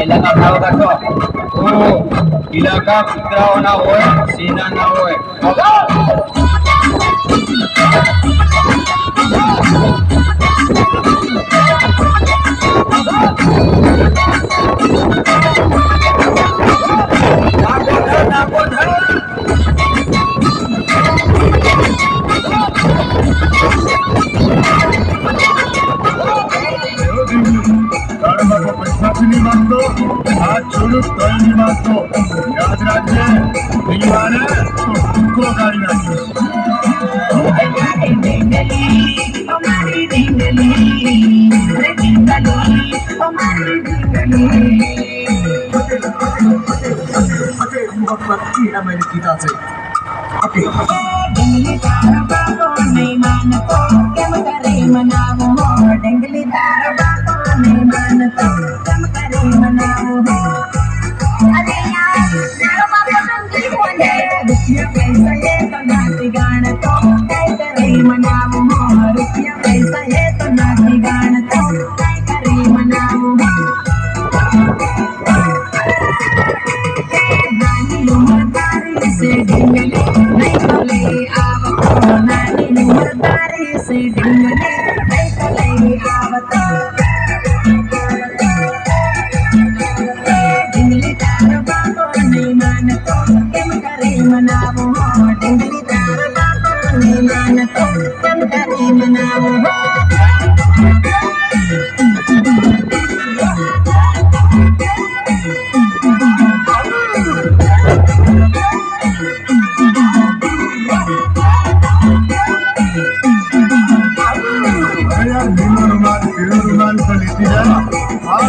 इलाका भाव काढतो इलाका कुत्राओ ना होय सीना ना होय हाथ छोड़ो तो नहीं मारतो याद रखिए दीवाना तो तुमको गाड़ी रखिए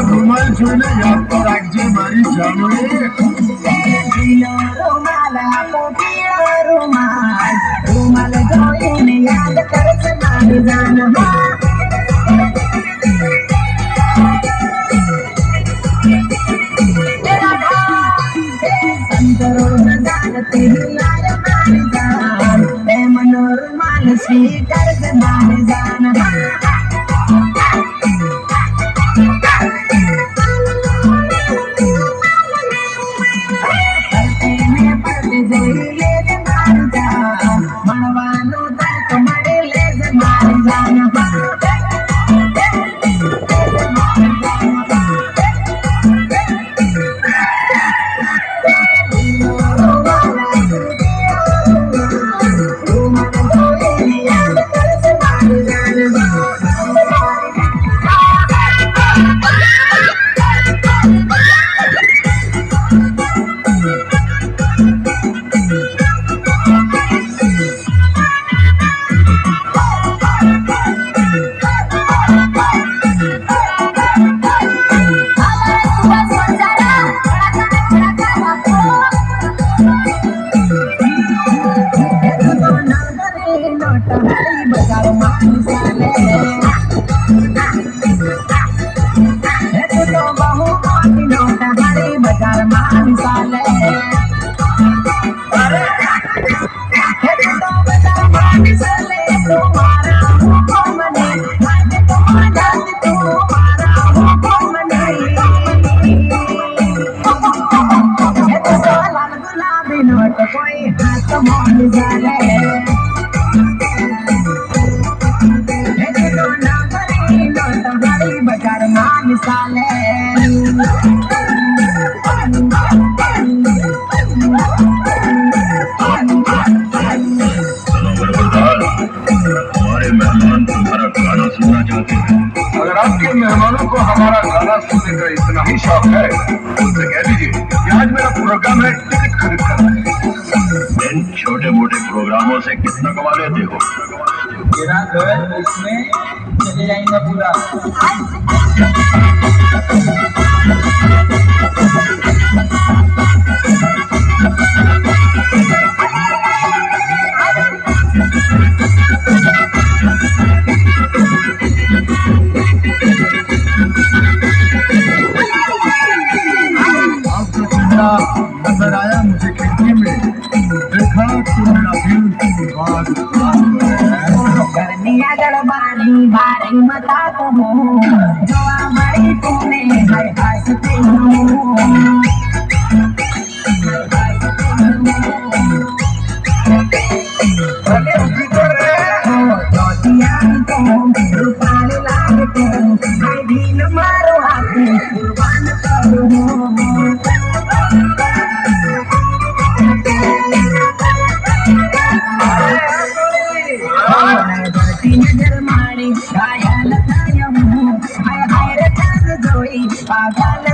रुमाल જોઈને યાદ તો રાખજે મારી જાનોએ રૂમાલ જોઈને યાદ કરજે મારી જાન સંતરો જાગતી લાય મારી જાન પ્રેમનો રૂમાલ સ્વીકાર કરજે મારી જાન अगर आपके मेहमानों को हमारा गाना सुनने का इतना ही शौक है तो कह दीजिए कि आज मेरा प्रोग्राम है टिकट खरीद कर इन छोटे मोटे प्रोग्रामों से कितना कमा लेते हो? मेरा घर इसमें चले जाएंगे पूरा। नजर आया मुझे खिड़की में, देखा तो मेरा दिल बाग करनी अगर बारी बारी मता तो हो जो हमारी तूने हाय हाय सते हो रूपाने लागे तो हाय दिल मारो हाथी कुर्बान करो नजर मारी घायल हाय हाय रतन जोई पागल